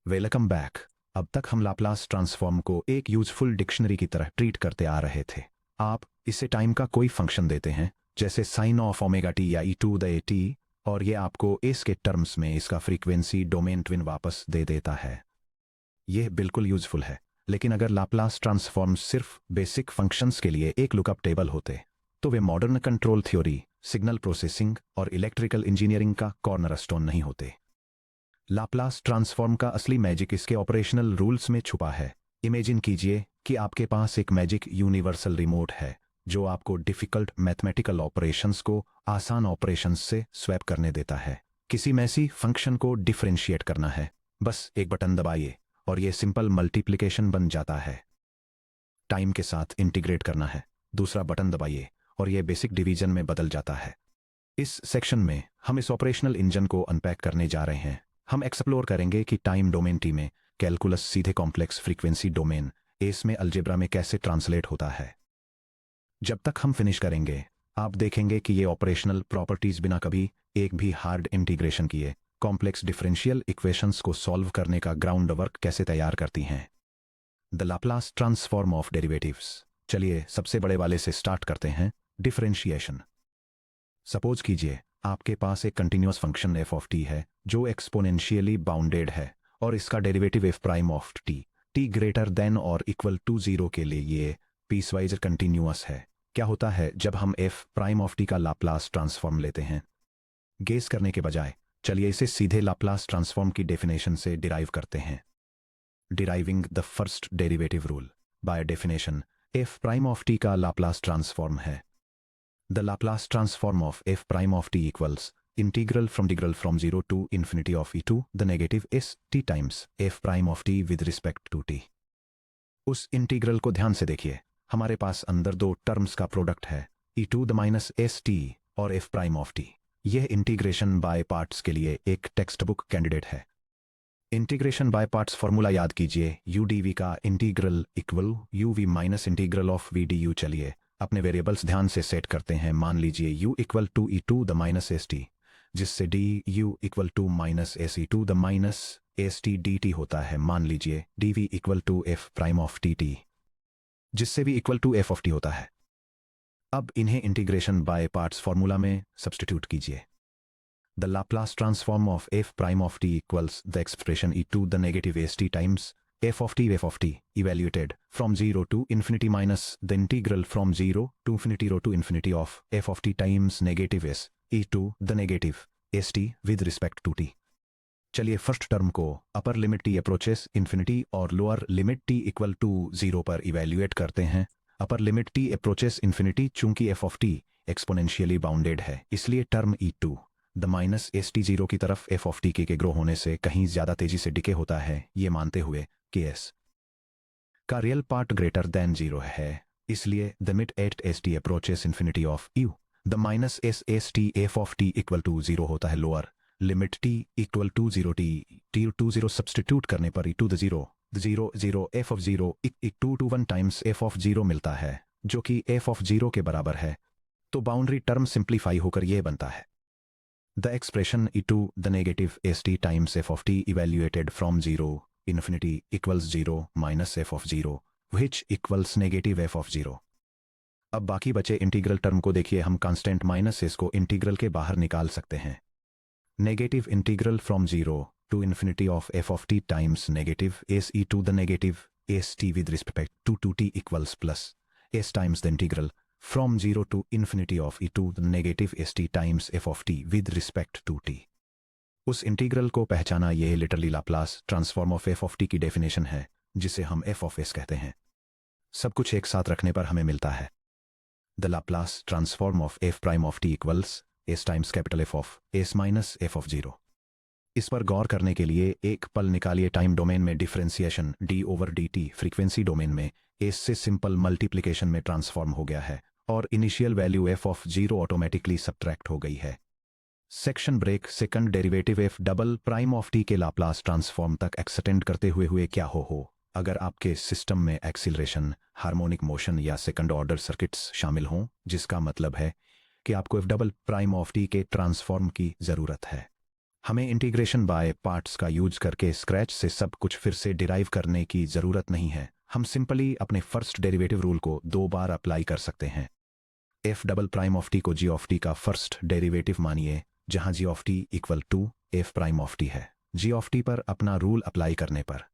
Welcome back. अब तक हम लाप्लास ट्रांसफॉर्म को एक यूजफुल डिक्शनरी की तरह ट्रीट करते आ रहे थे। आप इसे टाइम का कोई फंक्शन देते हैं, जैसे साइन ऑफ ओमेगा टी या ई टू द ए टी, और ये आपको एस के टर्म्स में इसका फ्रीक्वेंसी डोमेन ट्विन वापस दे देता है। यह बिल्कुल यूजफुल है, लेकिन अगर लाप्लास ट्रांसफॉर्म सिर्फ बेसिक फंक्शंस के लिए एक लुकअप टेबल होते, तो वे modern control theory, signal processing और इलेक्ट्रिकल इंजीनियरिंग का कॉर्नरस्टोन नहीं होते। लाप्लास ट्रांसफॉर्म का असली मैजिक इसके ऑपरेशनल रूल्स में छुपा है। इमेजिन कीजिए कि आपके पास एक मैजिक यूनिवर्सल रिमोट है जो आपको डिफिकल्ट मैथमेटिकल ऑपरेशंस को आसान ऑपरेशंस से स्वैप करने देता है। किसी मैसी फंक्शन को डिफरेंशिएट करना है, बस एक बटन दबाइए और यह सिंपल मल्टीप्लिकेशन बन जाता है। टाइम के साथ इंटीग्रेट करना है, दूसरा बटन दबाइए और यह बेसिक डिवीजन में बदल जाता है। इस सेक्शन में हम इस ऑपरेशनल इंजन को अनपैक करने जा रहे हैं। हम एक्सप्लोर करेंगे कि टाइम डोमेन टी में कैलकुलस सीधे कॉम्प्लेक्स फ्रीक्वेंसी डोमेन एस में अलजेब्रा में कैसे ट्रांसलेट होता है। जब तक हम फिनिश करेंगे, आप देखेंगे कि ये ऑपरेशनल प्रॉपर्टीज बिना कभी एक भी हार्ड इंटीग्रेशन किए कॉम्प्लेक्स डिफरेंशियल इक्वेशंस को सॉल्व करने का ग्राउंड वर्क कैसे तैयार करती हैं। The Laplace transform of derivatives. चलिए सबसे बड़े वाले से स्टार्ट करते हैं, डिफरेंशिएशन। सपोज कीजिए आपके पास एक continuous function F of T है जो एक्सपोनेंशियली बाउंडेड है और इसका derivative F prime of T greater than और इक्वल टू जीरो के लिए ये पीसवाइज कंटिन्यूअस है। क्या होता है जब हम एफ प्राइम ऑफ टी का लाप्लास ट्रांसफॉर्म लेते हैं? गेस करने के बजाय चलिए इसे सीधे लाप्लास ट्रांसफॉर्म की डेफिनेशन से डिराइव करते हैं। Deriving the first derivative rule. By definition F prime of T का लाप्लास ट्रांसफॉर्म है the Laplace transform of f prime of t equals integral from 0 to infinity of e to the negative s t times f prime of t with respect to t। उस integral को ध्यान से देखिए। हमारे पास अंदर दो terms का product है, e to the minus s t और f prime of t। यह इंटीग्रेशन बाय पार्ट्स के लिए एक टेक्स्ट बुक कैंडिडेट है। इंटीग्रेशन बाय पार्ट्स फॉर्मूला याद कीजिए, u dv का integral equal uv minus integral of v du। चलिए अपने वेरिएबल्स ध्यान से सेट करते हैं। मान लीजिए u equal to E to the minus S T, जिससे D U equal to minus S E to the minus S T D T होता है। मान लीजिए D V equal to F prime of T T, जिससे भी equal to F of T होता है। अब इन्हें इंटीग्रेशन बाय पार्ट्स फॉर्मूला में सब्स्टिट्यूट कीजिए। The Laplace transform of F prime of T equals the expression e to the negative s t times f of t evaluated from 0 to infinity minus the integral from 0 to infinity rho to infinity of f of t times negative s e to the negative st with respect to t। चलिए first term को upper limit t approaches infinity और lower limit t equal to 0 पर evaluate करते हैं। Upper limit t approaches infinity, चूंकि f of t exponentially bounded है, इसलिए term e to the minus S T zero की तरफ f of t के ग्रो होने से कहीं ज्यादा तेजी से डिके होता है, ये मानते हुए कि s का real part greater than zero है। इसलिए the mid at S T approaches infinity of U the minus S T F of T equal to zero होता है। Lower limit T equal to zero T to zero substitute करने पर E to the zero F of zero इक to to one times F of zero मिलता है, जो कि F of zero के बराबर है। तो बाउंड्री टर्म सिंप्लीफाई होकर यह बनता है the expression e to the negative s t times F of t evaluated from zero infinity equals 0 minus f of 0 which equals negative f of 0। अब बाकी बचे इंटीग्रल टर्म को देखिए। हम कांस्टेंट माइनस एस को इंटीग्रल के बाहर निकाल सकते हैं। Negative integral from 0 to infinity of f of t times negative s E to the negative s t with respect to t equals plus s times the integral from 0 to infinity of e to the negative s t times f of t with respect to t। उस integral को पहचाना, यह literally Laplace transform of F of T की definition है, जिसे हम F of S कहते हैं। सब कुछ एक साथ रखने पर हमें मिलता है the Laplace transform of F prime of T equals S times capital F of S minus f of zero. इस पर गौर करने के लिए एक पल निकालिए। टाइम डोमेन में differentiation d over D t frequency domain में एस से सिंपल मल्टीप्लिकेशन में ट्रांसफॉर्म हो गया है और initial value f of zero automatically subtract हो गई है। Section break. Second derivative f double prime of T के लाप्लास ट्रांसफॉर्म तक एक्सटेंड करते हुए क्या हो अगर आपके सिस्टम में एक्सीलरेशन, हार्मोनिक मोशन या सेकंड ऑर्डर सर्किट्स शामिल हों, जिसका मतलब है कि आपको F double prime of T के ट्रांसफॉर्म की जरूरत है। हमें इंटीग्रेशन बाय पार्ट्स का यूज करके स्क्रैच से सब कुछ फिर से डिराइव करने की ज़रूरत नहीं है। हम सिंपली अपने फर्स्ट डेरिवेटिव रूल को 2 बार अप्लाई कर सकते हैं। F double prime of T को जी ऑफ टी का फर्स्ट डेरिवेटिव मानिए, जहां G of T equal to F prime of T है। जी ऑफ टी पर अपना रूल अप्लाई करने पर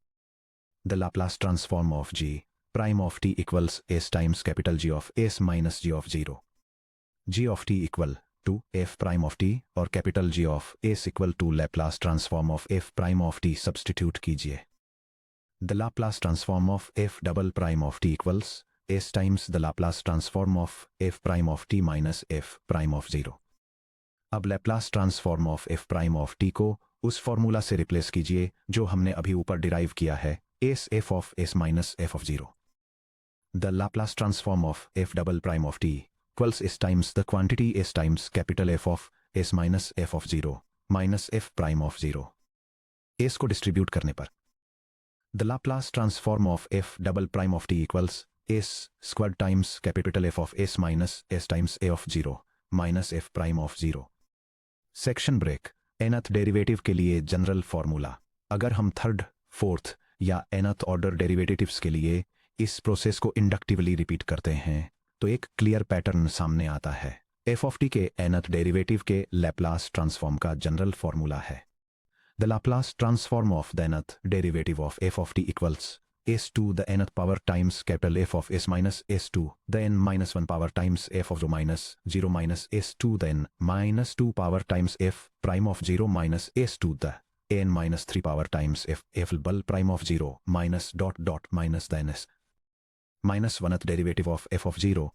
the Laplace transform of G prime of T equals S times capital G of S minus G of zero. G of T equal to F prime of T और capital G of S equal to Laplace transform of F prime of T substitute कीजिए। The Laplace transform of F double prime of T equals S times the Laplace transform of F prime of T minus F prime of zero. अब Laplace transform of F prime of T को उस formula से replace कीजिए जो हमने अभी ऊपर derive किया है, S F of S minus f of zero. The Laplace transform of F double prime of T equals s times the quantity s times capital F of s minus f of 0 minus f prime of 0। s को distribute करने पर the Laplace transform of f double prime of t equals s squared times capital F of s minus s times a of 0 minus f prime of 0। Section break. nth derivative के लिए general formula. अगर हम third, fourth या nth order derivatives के लिए इस process को inductively repeat करते हैं तो एक क्लियर पैटर्न सामने आता है। एफ ऑफ टी के nth डेरिवेटिव के लैप्लास ट्रांसफॉर्म का जनरल फॉर्मूला है the Laplace transform of the nth derivative of F of T equals S to the nth power times capital F of S minus S to the N minus one power times F of जो minus zero minus S to the N minus two power times F prime of zero minus S to the N minus three power times F F बल prime of zero minus dot dot minus the N S minus oneth derivative of F of zero.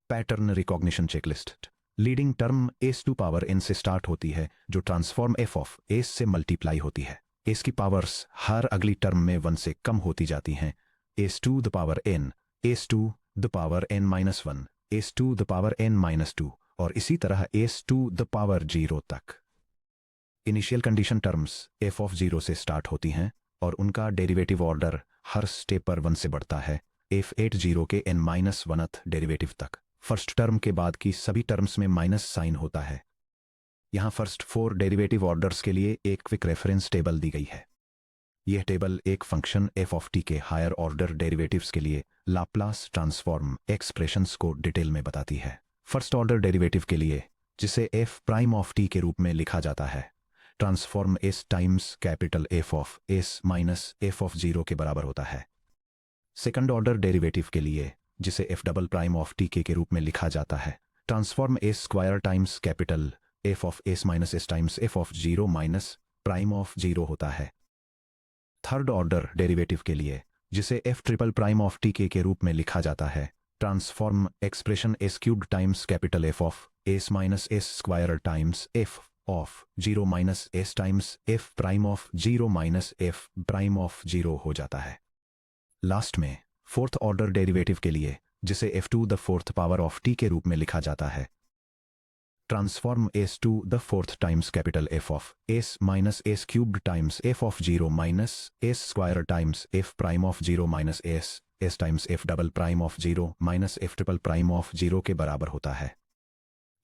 Pattern recognition checklist. Leading term S to power N से start होती है जो transform F of S से multiply होती है। S की powers हर अगली term में 1 से कम होती जाती हैं। S to the power N, S to the power N minus one, S to the power N minus two और इसी तरह S to the power zero तक। Initial condition terms F of zero से स्टार्ट होती हैं और उनका derivative order हर step पर 1 से बढ़ता है एफ एट जीरो के एन माइनस वनथ डेरिवेटिव तक। फर्स्ट टर्म के बाद की सभी टर्म्स में माइनस साइन होता है। यहां फर्स्ट 4 डेरिवेटिव ऑर्डर्स के लिए एक क्विक रेफरेंस टेबल दी गई है। यह टेबल एक फंक्शन एफ ऑफ टी के हायर ऑर्डर डेरिवेटिव्स के लिए लाप्लास ट्रांसफॉर्म एक्सप्रेशंस को डिटेल में बताती है। फर्स्ट ऑर्डर डेरिवेटिव के लिए, जिसे एफ प्राइम ऑफ टी के रूप में लिखा जाता है, transform S times capital F of S minus f of zero के बराबर होता है। सेकंड ऑर्डर डेरिवेटिव के लिए, जिसे F double prime of T के रूप में लिखा जाता है, transform S square times capital F of S minus S times F of zero minus prime of zero होता है। थर्ड ऑर्डर डेरिवेटिव के लिए, जिसे F triple prime of T के रूप में लिखा जाता है, transform expression S cubed times capital F of S minus s square times F of zero minus S times F prime of zero minus F prime of zero हो जाता है। Last में फोर्थ ऑर्डर डेरिवेटिव के लिए, जिसे f to the fourth power of T के रूप में लिखा जाता है, transform s to the fourth times capital F of S minus s cubed times F of zero minus s square times F prime of zero minus s s times f double prime of zero minus f triple prime of zero के बराबर होता है।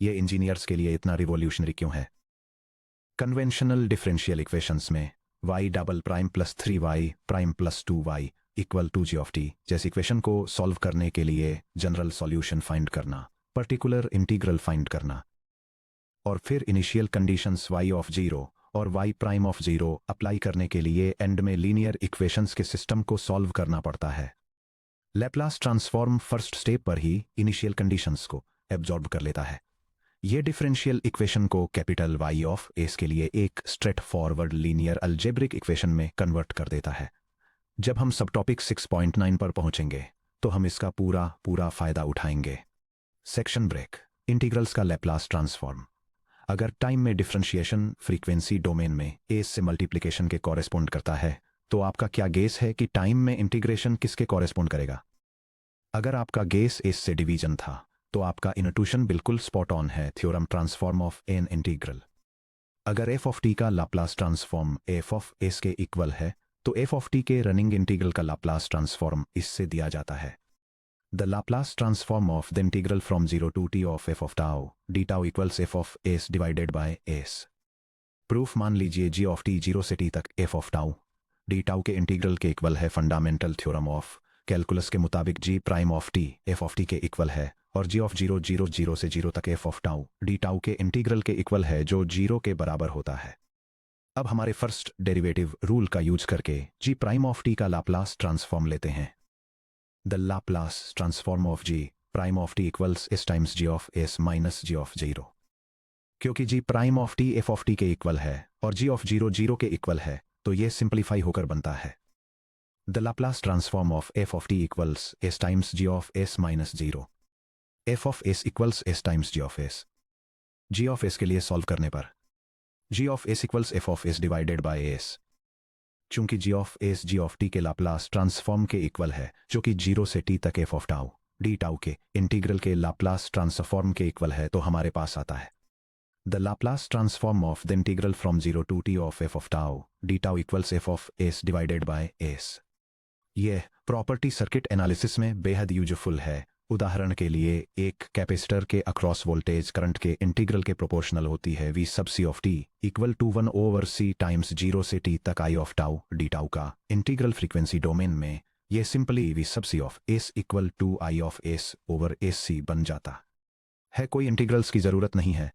यह engineers के लिए इतना revolutionary क्यों है? कन्वेंशनल डिफरेंशियल इक्वेशंस में y double prime plus 3y prime plus 2y equal to g of t जैसी इक्वेशन को सॉल्व करने के लिए जनरल सॉल्यूशन फाइंड करना, पर्टिकुलर इंटीग्रल फाइंड करना और फिर initial conditions y of zero और y prime of zero apply करने के लिए एंड में लीनियर इक्वेशंस के सिस्टम को सॉल्व करना पड़ता है। लैप्लास ट्रांसफॉर्म फर्स्ट स्टेप पर ही इनिशियल कंडीशंस को एब्जॉर्ब कर लेता है। यह डिफरेंशियल इक्वेशन को कैपिटल y ऑफ एस के लिए एक straight forward linear algebraic equation में कन्वर्ट कर देता है। जब हम सब टॉपिक 6.9 पर पहुंचेंगे तो हम इसका पूरा फायदा उठाएंगे। Section break. इंटीग्रल्स का लैप्लास ट्रांसफॉर्म। अगर टाइम में डिफरेंशिएशन फ्रीक्वेंसी डोमेन में एस से मल्टीप्लिकेशन के कॉरेस्पोंड करता है तो आपका क्या गेस है कि टाइम में इंटीग्रेशन किसके कॉरेस्पोंड करेगा? अगर आपका गेस एस से डिवीजन था तो आपका इनट्यूशन बिल्कुल स्पॉट ऑन है, theorem transform of an integral. अगर एफ ऑफ टी का Laplace transform F of S के इक्वल है तो एफ ऑफ टी के रनिंग इंटीग्रल का लाप्लास ट्रांसफॉर्म इससे दिया जाता है। The Laplace transform of the integral from 0 to t of F of tau D tau equals F of S divided by S. Proof मान लीजिए जी ऑफ टी 0 से T तक F of tau D tau के integral के equal है। Fundamental theorem of calculus के मुताबिक G prime of T F of T के इक्वल है और जी ऑफ 0 से 0 तक F of tau D tau के इंटीग्रल के इक्वल है जो 0 के बराबर होता है। अब हमारे फर्स्ट डेरिवेटिव रूल का यूज करके जी प्राइम ऑफ टी का लाप्लास ट्रांसफॉर्म लेते हैं। The Laplace transform of G prime of T equals S times G of S minus G of 0। क्योंकि G prime of T F of T के equal है और G of 0 के equal है तो ये सिंप्लीफाई होकर बनता है the Laplace transform of F of T equals S times G of S minus 0। F of S equals S times G of S. G of S के लिए सॉल्व करने पर G of S equals F of S divided by S. चूंकि G of S G of T के Laplace transform के equal है जो कि 0 से टी तक F of tau D tau के इंटीग्रल के लाप्लास ट्रांसफॉर्म के इक्वल है तो हमारे पास आता है the Laplace transform of the integral from 0 to t of F of tau D tau equals F of S divided by S. यह property circuit analysis में बेहद यूजफुल है। उदाहरण के लिए एक कैपेसिटर के अक्रॉस वोल्टेज करंट के इंटीग्रल के प्रोपोर्शनल होती है V sub C of T equal to 1 over C times 0 से टी तक I of tau D tau का इंटीग्रल फ्रीक्वेंसी डोमेन में यह simply V sub C of S equal to I of S over S C बन जाता है। कोई integrals की जरूरत नहीं है।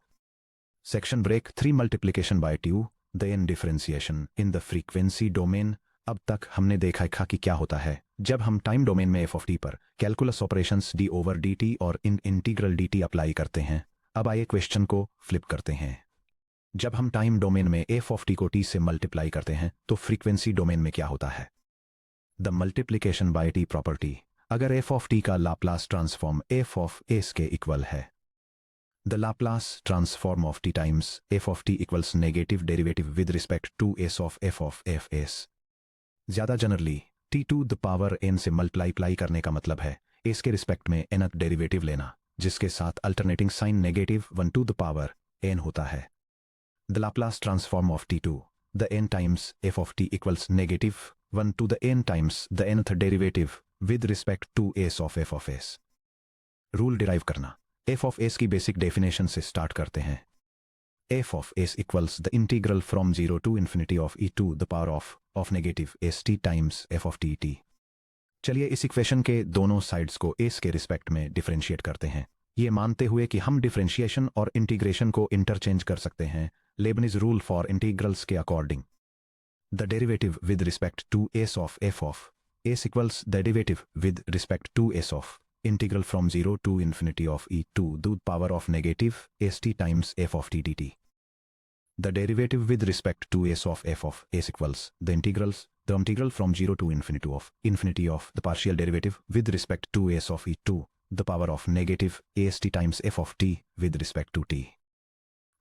Section break 3 multiplication by 2 the N differentiation in the frequency domain. अब तक हमने देखा कि क्या होता है जब हम टाइम डोमेन में एफ ऑफ टी पर calculus operations D over D T और इन इंटीग्रल डी टी अप्लाई करते हैं। अब आइए क्वेश्चन को फ्लिप करते हैं। जब हम टाइम डोमेन में एफ ऑफ टी को टी से मल्टीप्लाई करते हैं तो फ्रीक्वेंसी डोमेन में क्या होता है the multiplication by T property. अगर एफ ऑफ टी का Laplace transform F of S के इक्वल है the Laplace transform of t times f of t equals negative derivative with respect to s of fs। ज्यादा generally t to the power n से multiply करने का मतलब है s के respect में nth डेरिवेटिव लेना जिसके साथ alternating sign negative 1 to the power n होता है। the Laplace transform of t to the n times f of t equals negative 1 to the n times the nth derivative with respect to s of fs। Rule derive करना। F of s की basic definition से start करते हैं। F of S equals the integral from 0 to infinity of e to the power of negative s t times F of T t. चलिए इस equation के दोनों sides को S के रिस्पेक्ट में डिफरेंशिएट करते हैं, ये मानते हुए कि हम डिफरेंशिएशन और इंटीग्रेशन को इंटरचेंज कर सकते हैं लेबनिज रूल फॉर इंटीग्रल्स के according. The derivative with respect to S of F of S equals the derivative with respect to S of integral from 0 to infinity of e to the power of negative st times f of t dt. The derivative with respect to s of f of s equals the integral from 0 to infinity of the partial derivative with respect to s of e to the power of negative ast times f of t with respect to t.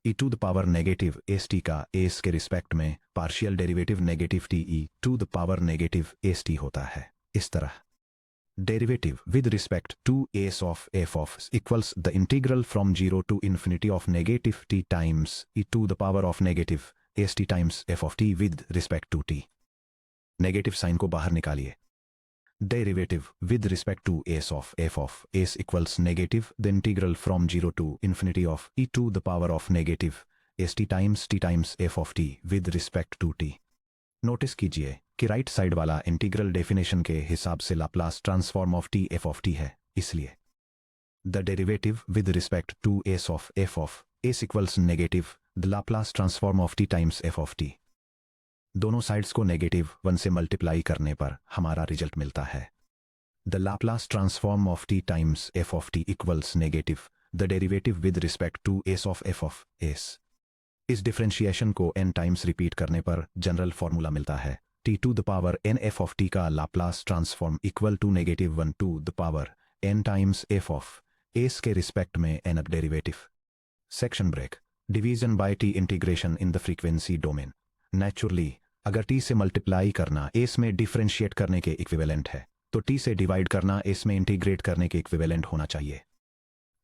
e to the power negative ast का s के respect में partial derivative negative t e to the power negative ast होता है। इस तरह derivative with respect to s of f of equals the integral from 0 to infinity of negative t times e to the power of negative st times f of t with respect to t। Negative sign को बाहर निकालिए। Derivative with respect to S of F of S equals negative the integral from 0 to infinity of e to the power of negative st times f of t with respect to t। Notice कीजिए कि right side वाला integral definition के हिसाब से Laplace transform of T F of T है, इसलिए the derivative with respect to S of F of S equals negative the Laplace transform of T times F of t. दोनों sides को negative 1 से multiply करने पर हमारा result मिलता है the Laplace transform of T times F of T equals negative the derivative with respect to S of F of s. इस differentiation को n टाइम्स रिपीट करने पर जनरल फॉर्मूला मिलता है t to the power n f of t का Laplace transform equal to negative 1 to the power n times f of s के respect में nth derivative. Section break. Division by t integration in the frequency domain. Naturally अगर t से multiply करना s में differentiate करने के equivalent है तो t से डिवाइड करना s में इंटीग्रेट करने के इक्विवेलेंट होना चाहिए।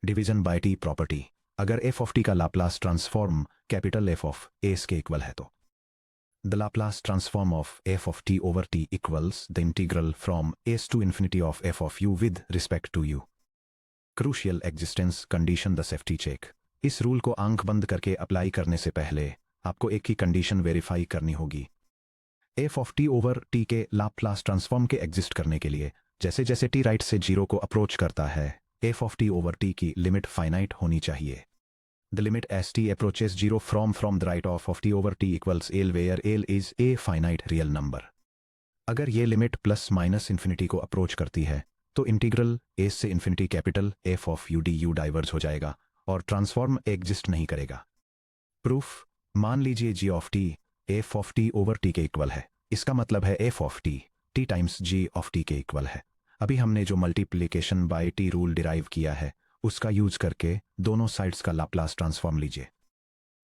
Division by t property. अगर f ऑफ t का Laplace transform capital F of s के इक्वल है तो the Laplace transform of f of t over t equals the integral from s to infinity of f of u with respect to u। Crucial existence condition the safety check. इस रूल को आंख बंद करके apply करने से पहले आपको एक ही कंडीशन वेरीफाई करनी होगी। F of T over T के लाप्लास ट्रांसफॉर्म के एग्जिस्ट करने के लिए जैसे जैसे टी राइट से जीरो को अप्रोच करता है, F of T over t की लिमिट फाइनाइट होनी चाहिए। The limit as T approaches zero from the right of T over t equals l where l is a finite real number. अगर ये limit plus minus infinity को approach करती है तो integral ए से infinity capital F of U D you diverge हो जाएगा और ट्रांसफॉर्म एग्जिस्ट नहीं करेगा। प्रूफ, मान लीजिए G of T F of T over T के इक्वल है। इसका मतलब है F of T times G of T के इक्वल है। अभी हमने जो multiplication by T rule derive किया है उसका यूज करके दोनों साइड्स का लाप्लास ट्रांसफॉर्म लीजिए।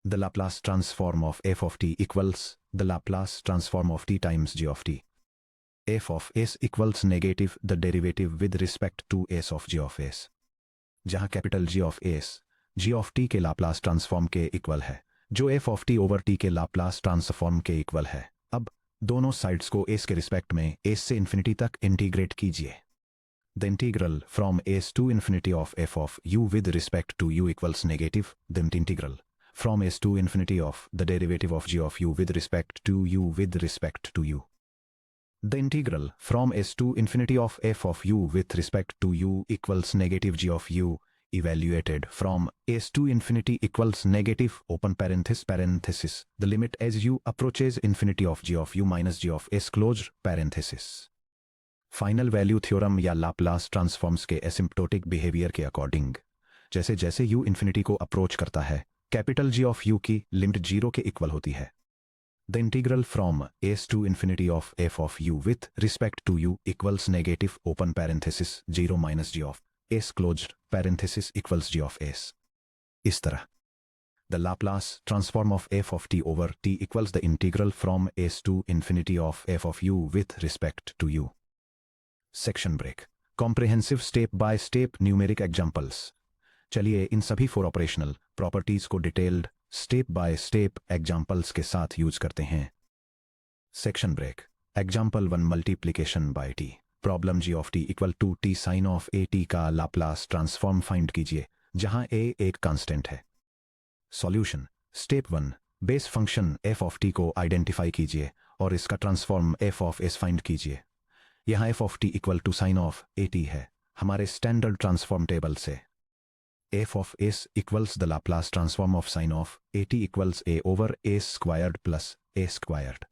The Laplace transform of F of T equals the Laplace transform of T times G of T. F of S equals negative the derivative with respect to S of ji of S, जहां capital G of S G of T के Laplace transform के equal है, जो F of T over T के Laplace transform के equal है। अब दोनों साइड्स को एस के रिस्पेक्ट में एस से इन्फिनिटी तक इंटीग्रेट कीजिए। The integral from s to infinity of F of u with respect to u equals negative the integral from s to infinity of the derivative of ji of u with respect to u with respect to u. The integral from s to infinity of f of u with respect to u equals negative g of u evaluated from s to infinity equals negative open parenthesis the limit as u approaches infinity of g of u minus g of s close parenthesis। Final value theorem या Laplace transforms के asymptotic behaviour के according जैसे जैसे u infinity को approach करता है, capital g of u की limit zero के इक्वल होती है। The integral from s to infinity of f of u with respect to u equals negative open parenthesis 0 minus g of s closed parenthesis equals g of s। इस तरह the Laplace transform of f of t over t equals the integral from s to infinity of f of u with respect to u। Section break। Comprehensive step by step numeric examples। चलिए इन सभी four operational properties को detailed step by step examples के साथ use करते हैं। Section break. Example 1 multiplication by T. Problem G of T equal to T sine of A T का Laplace transform find कीजिए जहां ए एक कांस्टेंट है। Solution. Step 1 base function F of T को आइडेंटिफाई कीजिए और इसका transform F of S find कीजिए। यहां F of T equal to sine of A T है हमारे स्टैंडर्ड ट्रांसफॉर्म टेबल से। f of s equals the Laplace transform of sin of a t equals a over a squared plus a squared।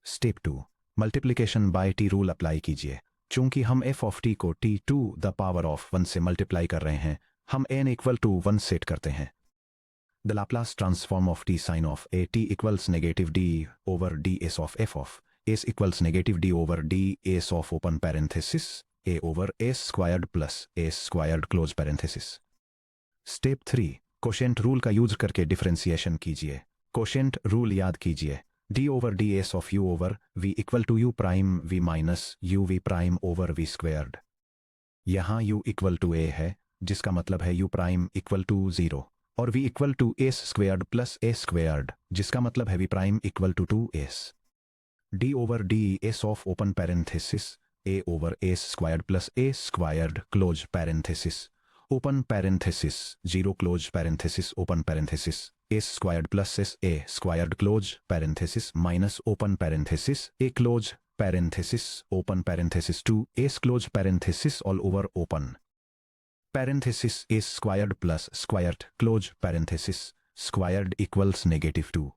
Step 2 multiplication by t rule apply कीजिए। चूंकि हम f of t को t to the power of 1 से multiply कर रहे हैं, हम n equal to 1 set करते हैं। The Laplace transform of t sin of a t equals negative d over ds of f of s equals negative d over ds of open parenthesis a over a squared plus a squared close parenthesis। Step 3 quotient rule का use करके differentiation कीजिए। Quotient rule याद कीजिए, d over D S of u over v equal to u prime v minus u v prime over v squared. यहाँ u equal to a है जिसका मतलब है u प्राइम इक्वल टू 0 और v equal to a squared plus a squared जिसका मतलब है v prime equal to 2s। d over D S of open parenthesis a over a squared plus a squared close parenthesis open parenthesis 0 close parenthesis open parenthesis a squared plus s a squared close parenthesis minus open parenthesis a close parenthesis open parenthesis 2 a close parenthesis all over open parenthesis a squared plus squared close parenthesis squared equals negative 2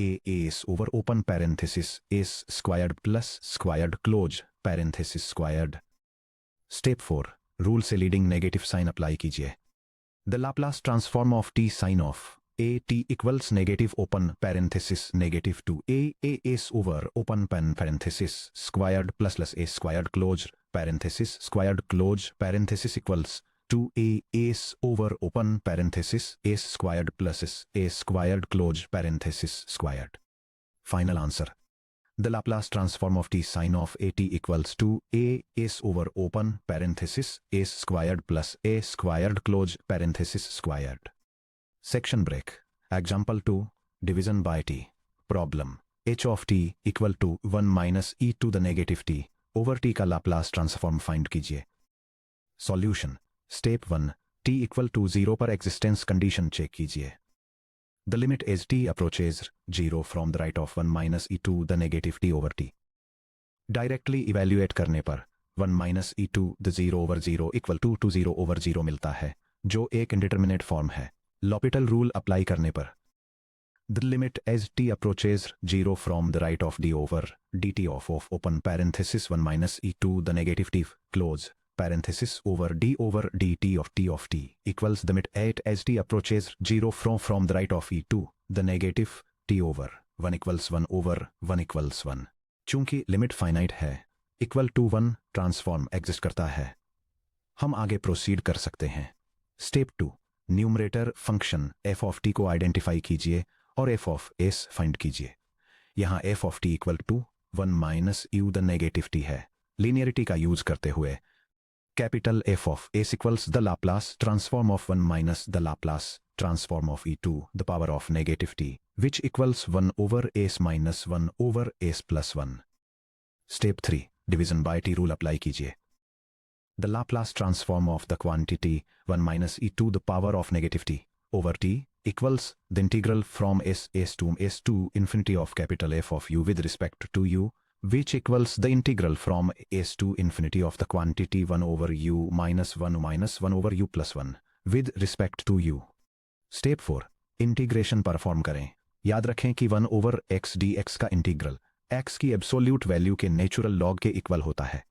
a s over open parenthesis a squared plus squared close parenthesis squared। Step 4 rule से leading negative sign apply कीजिए। The Laplace transform of T sine of A T equals negative open parenthesis negative two A S over open parenthesis squared plus plus A squared close parenthesis squared close parenthesis equals two A S over open parenthesis A squared plus A squared close parenthesis squared. Final answer. The Laplace transform of t sin of a t equals to a s over open parenthesis a squared plus a squared close parenthesis squared। Section break। Example 2 division by t। Problem h of t equal to 1 minus e to the negative t over t का Laplace transform find कीजिए। Solution। Step 1 t equal to 0 पर existence condition check कीजिए। The limit as T approaches 0 from the right of 1 minus E to the negative T over T. Directly evaluate करने पर 1 minus E to the 0 over 0 equal to 0 over 0 मिलता है, जो एक indeterminate form है। L'Hopital rule apply करने पर the limit as T approaches 0 from the right of D over D T of open parenthesis 1 minus E to the negative T close parenthesis over dt of t equals the limit 8 as t approaches 0 from the right of e to the negative t over 1 equals 1 over 1 equals 1। चूंकि limit finite है, equal to 1 transform exist करता है, हम आगे proceed कर सकते हैं। Step 2, numerator function f of t को आइडेंटिफाई कीजिए और f ऑफ s फाइंड कीजिए। यहाँ f of t equal to 1 minus u the negative t है। लीनियरिटी का यूज करते हुए capital F of S equals the Laplace transform of 1 minus the Laplace transform of e to the power of negative t, which equals 1 over S minus 1 over S plus 1। Step 3, division by t rule apply कीजिए। The Laplace transform of the quantity 1 minus e to the power of negative t over t equals the integral from s to infinity of capital F of u with respect to u, which equals the integral from s to infinity of the quantity 1 over u minus 1 over u plus 1 with respect to u। Step 4, integration perform करें। याद रखें कि 1 over x dx का integral x की absolute value के natural log के equal होता है।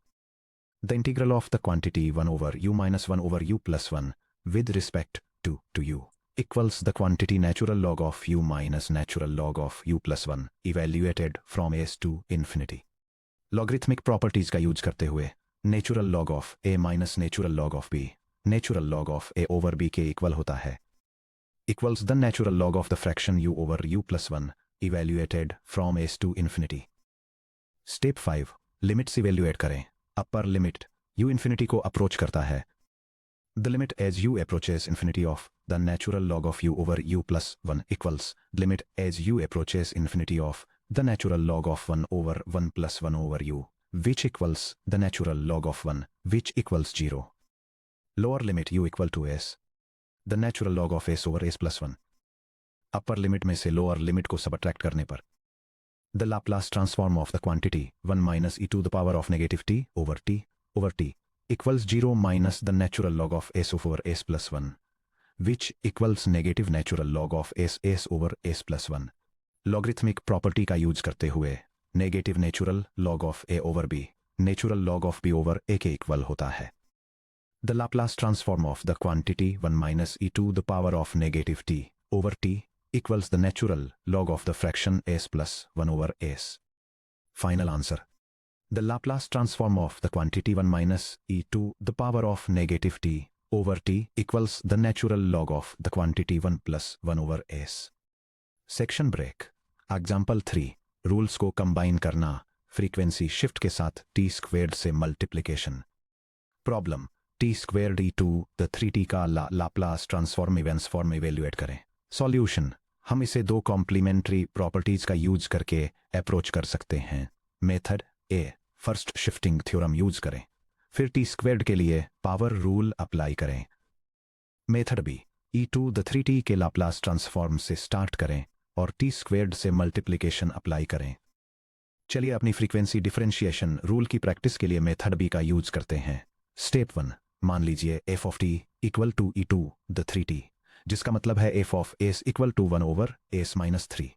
The integral of the quantity 1 over u minus 1 over u plus 1 with respect to u equals the quantity natural log of u minus natural log of u plus 1 evaluated from s to infinity। Logarithmic properties का use करते हुए natural log of a minus natural log of b natural log of a over b के equal होता है, equals the natural log of the fraction u over u plus 1 evaluated from s to infinity। Step 5, limits evaluate करें। Upper limit u infinity को approach करता है। The limit as u approaches infinity of the natural log of u over u plus 1 equals the limit as u approaches infinity of the natural log of 1 over 1 plus 1 over u, which equals the natural log of 1, which equals 0। Lower limit u equal to s, the natural log of s over s plus 1। Upper limit में से lower limit को subtract करने पर the Laplace transform of the quantity 1 minus e to the power of negative t over t equals 0 minus the natural log of s over s plus 1, which equals negative natural log of s over s plus 1। Logarithmic property का use करते हुए negative natural log of a over b natural log of b over a के equal होता है। The Laplace transform of the quantity 1 minus e to the power of negative t over t equals the natural log of the fraction s plus 1 over s। Final answer, the Laplace transform of the quantity 1 minus e to the power of negative t over t equals the natural log of the quantity 1 plus 1 over s। Section break. Example 3, rules को combine करना frequency shift के साथ T squared से multiplication. Problem, T squared E to the 3t का Laplace transform events form evaluate करें। Solution, हम इसे दो कॉम्प्लीमेंट्री प्रॉपर्टीज का यूज करके अप्रोच कर सकते हैं। Method A, first shifting theorem use करें, फिर टी स्क्वेयर्ड के लिए पावर रूल अप्लाई करें। Method B, E to the 3t के लाप्लास ट्रांसफॉर्म से स्टार्ट करें और टी स्क्वेयर्ड से मल्टीप्लिकेशन अप्लाई करें। चलिए अपनी फ्रीक्वेंसी डिफरेंशिएशन रूल की प्रैक्टिस के लिए मेथड बी का यूज करते हैं। स्टेप 1, मान लीजिए f of t equal to e to the 3t, जिसका मतलब है f of s equal to 1 over s minus 3।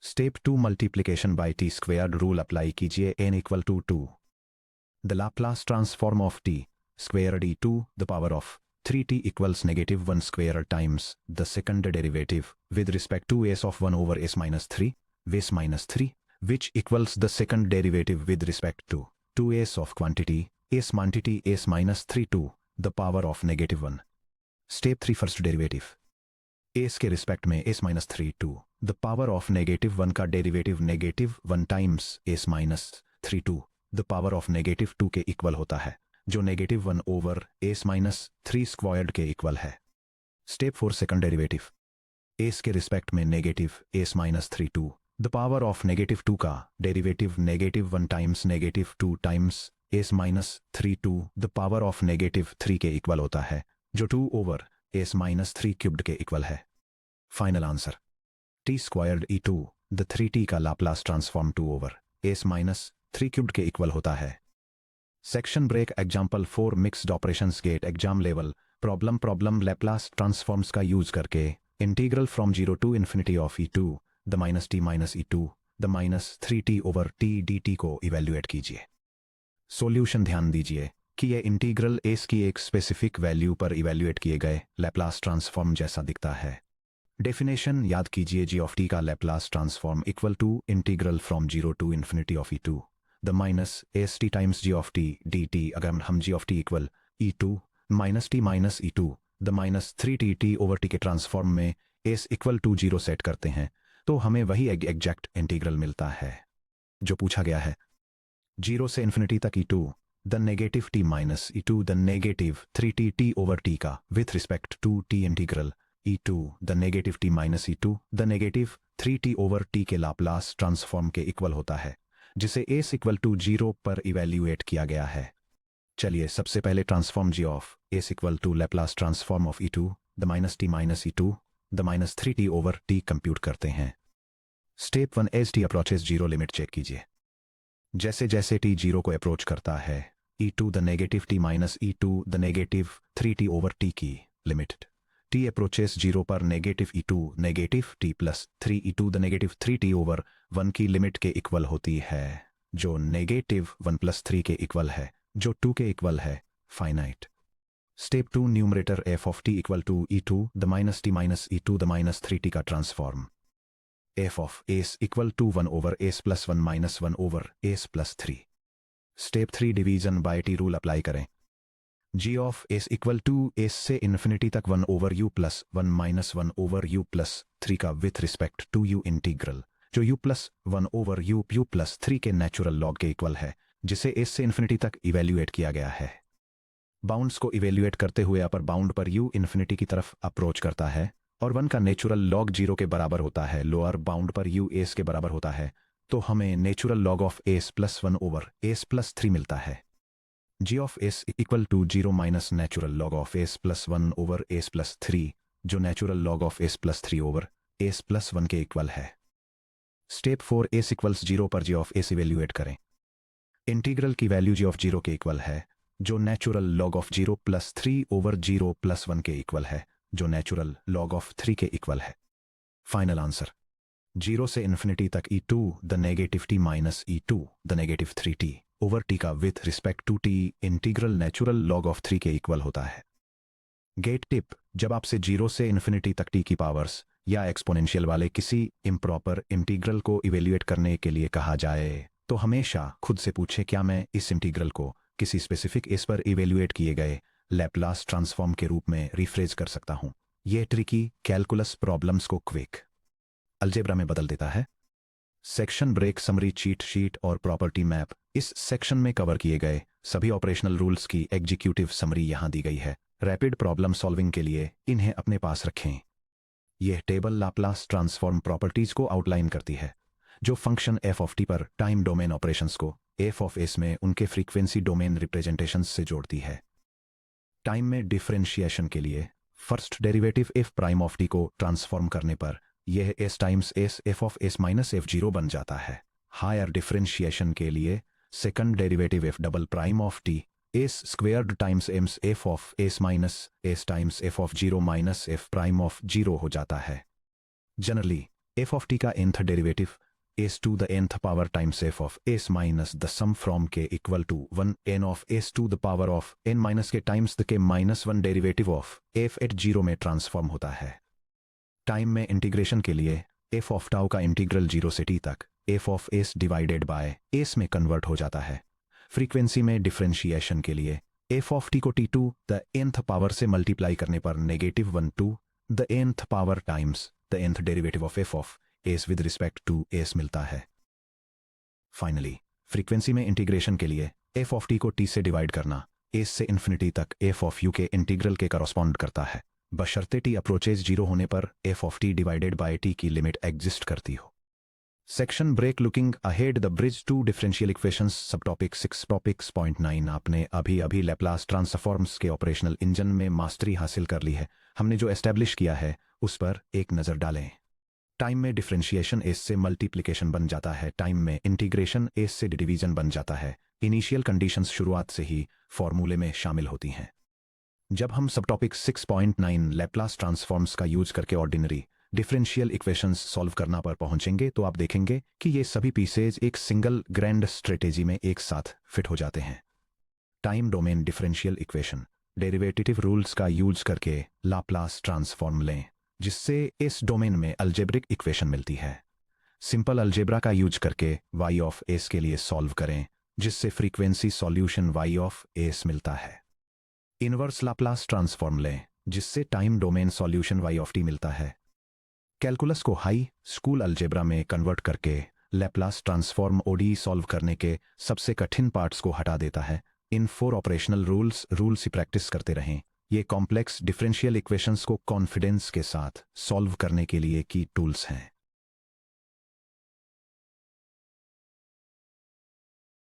Step 2, multiplication by T squared rule apply कीजिए n equal to 2। The Laplace transform of t squared e to the power of 3t equals negative 1 square times the second derivative with respect to s of 1 over s minus 3, which equals the second derivative with respect to 2s of quantity s minus 3 to the power of negative 1। Step 3, first derivative। s के respect में s minus 3 to the power of negative 1 का derivative negative 1 times s minus 3 to the power of negative 2 के equal होता है, जो negative 1 over s minus 3 squared के equal है। Step 4, second derivative. s के रिस्पेक्ट में negative s minus 3 to the power of negative 2 का derivative negative 1 times negative 2 times s minus 3 to the power of negative 3 के equal होता है, जो 2 over s minus 3 cubed के equal है। Final answer T squared e2 the 3t का Laplace transform 2 over s minus 3 cubed के equal होता है। Section break example 4 mixed operations GATE exam level problem Laplace transforms का यूज करके integral from 0 to infinity of e2 the minus e2 the minus 3t over t dt को evaluate कीजिए। Solution ध्यान दीजिए कि यह इंटीग्रल s की एक स्पेसिफिक वैल्यू पर इवेल्युएट किए गए लैप्लास ट्रांसफॉर्म जैसा दिखता है। डेफिनेशन याद कीजिए g ऑफ t का Laplace transform equal to integral from 0 to infinity of e2 the minus st times g of t dt। अगर हम g of t equal e2 minus e2 the minus 3t over t के transform में s equal to 0 set करते हैं तो हमें वही exact integral मिलता है जो पूछा गया है। 0 से इन्फिनिटी तक e2 the negative t minus e2 the negative 3t over t का with respect to t integral e2 the negative t minus e2 the negative 3t over t के लाप्लास ट्रांसफॉर्म के इक्वल होता है जिसे s equal to 0 पर evaluate किया गया है। चलिए सबसे पहले transform g of s equal to Laplace transform of e2 the minus e2 the minus 3t over t compute करते हैं। Step 1 as t approaches 0 limit check कीजिए। जैसे जैसे t 0 को अप्रोच करता है e2 the negative t minus e2 the negative 3t over t की limit t approaches 0 पर negative e2 negative t plus 3 e2 the negative 3t over 1 की limit के इक्वल होती है जो नेगेटिव 1 प्लस 3 के इक्वल है जो 2 के इक्वल है finite. Step 2 numerator f of t equal to e2 the minus e2 the minus 3t का transform f of s equal to 1 over s plus 1 minus 1 over s plus 3। Step 3 division by t rule apply करें। g of s equal to s से infinity तक 1 over u plus 1 minus 1 over u plus 3 का with respect to u integral जो u plus 1 over u plus 3 के natural log के equal है जिसे s से इन्फिनिटी तक इवेल्युएट किया गया है। बाउंड्स को इवेल्युएट करते हुए अपर बाउंड पर u इन्फिनिटी की तरफ अप्रोच करता है और 1 का नेचुरल लॉग 0 के बराबर होता है। लोअर बाउंड पर u s के बराबर होता है तो हमें natural log of s plus 1 over s plus 3 मिलता है। g of s equal to 0 minus natural log of s plus 1 over s plus 3 जो natural log of s plus 3 over s plus 1 के इक्वल है। Step 4 s equals 0 पर g of s evaluate करें। Integral की value g of 0 के equal है जो natural log of 0 plus 3 over 0 plus 1 के इक्वल है जो नेचुरल लॉग ऑफ 3 के इक्वल है। फाइनल आंसर 0 से इन्फिनिटी तक e2 the negative t minus e2 the negative 3t over t का with respect to t integral natural log of 3 के equal होता है। गेट टिप, जब आपसे 0 से इन्फिनिटी तक t की पावर्स या एक्सपोनेंशियल वाले किसी इम्प्रॉपर इंटीग्रल को इवेल्युएट करने के लिए कहा जाए तो हमेशा खुद से पूछे क्या मैं इस इंटीग्रल को किसी स्पेसिफिक s पर इवेल्युएट किए गए लैप्लास ट्रांसफॉर्म के रूप में रिफ्रेज कर सकता हूं। यह ट्रिकी कैलकुलस प्रॉब्लम्स को क्विक अलजेब्रा में बदल देता है। Section break summary cheat sheet और प्रॉपर्टी मैप। इस सेक्शन में कवर किए गए सभी ऑपरेशनल रूल्स की एग्जीक्यूटिव समरी यहां दी गई है। रैपिड प्रॉब्लम सॉल्विंग के लिए इन्हें अपने पास रखें। यह टेबल लाप्लास ट्रांसफॉर्म प्रॉपर्टीज को आउटलाइन करती है जो फंक्शन f ऑफ t पर टाइम डोमेन ऑपरेशंस को f ऑफ s में उनके फ्रीक्वेंसी डोमेन रिप्रेजेंटेशंस से जोड़ती है। टाइम में डिफरेंशिएशन के लिए first derivative f prime of t को ट्रांसफॉर्म करने पर यह s times s f of s minus f0 बन जाता है। हायर डिफरेंशिएशन के लिए second derivative f double prime of t s squared times m f of s minus s times f of 0 minus f prime of 0 हो जाता है। Generally f of t का nth derivative s to the nth power times f of s minus the sum from k equal to 1 n of s to the power of n minus k times the k minus 1 derivative of f at 0 में transform होता है। Time में integration के लिए f of tau का integral 0 से t तक f of s divided by s में कन्वर्ट हो जाता है। फ्रीक्वेंसी में डिफरेंशिएशन के लिए f of t को t2 द nth पावर से मल्टीप्लाई करने पर negative 1 to the nth power times the nth derivative of f of s with respect to s मिलता है। फाइनली फ्रीक्वेंसी में इंटीग्रेशन के लिए f ऑफ t को t से डिवाइड करना s से इन्फिनिटी तक f ऑफ u के इंटीग्रल के करस्पॉन्ड करता है बशर्ते t अप्रोचेज 0 होने पर f of t divided by t की लिमिट एग्जिस्ट करती हो। Section break looking ahead the bridge to differential equations sub topic 6 topics point 9। आपने अभी लैप्लास ट्रांसफॉर्म्स के ऑपरेशनल इंजन में मास्टरी हासिल कर ली है। हमने जो एस्टेब्लिश किया है उस पर एक नज़र डालें। टाइम में डिफरेंशिएशन एस से मल्टीप्लिकेशन बन जाता है, टाइम में इंटीग्रेशन एस से डिवीजन बन जाता है। इनिशियल कंडीशंस शुरुआत से ही फॉर्मूले में शामिल होती हैं। जब हम सब टॉपिक 6.9 लैप्लास ट्रांसफॉर्म्स का यूज करके ऑर्डिनरी डिफरेंशियल इक्वेशंस सॉल्व करना पर पहुंचेंगे तो आप देखेंगे कि ये सभी पीसेज एक सिंगल ग्रैंड स्ट्रेटेजी में एक साथ फिट हो जाते हैं। Time domain differential equation derivative rules का यूज करके लाप्लास ट्रांसफॉर्म लें, जिससे इस डोमेन में अलजेब्रिक इक्वेशन मिलती है। सिंपल अलजेब्रा का यूज करके y ऑफ एस के लिए सॉल्व करें, जिससे frequency solution y of S मिलता है। इनवर्स लाप्लास ट्रांसफॉर्म लें, जिससे time domain solution y of T मिलता है। कैलकुलस को हाई स्कूल अलजेब्रा में कन्वर्ट करके लैप्लास ट्रांसफॉर्म ओडी सॉल्व करने के सबसे कठिन पार्ट्स को हटा देता है। इन 4 ऑपरेशनल रूल्स ही प्रैक्टिस करते रहें। ये कॉम्प्लेक्स डिफरेंशियल इक्वेशंस को कॉन्फिडेंस के साथ सॉल्व करने के लिए की टूल्स हैं।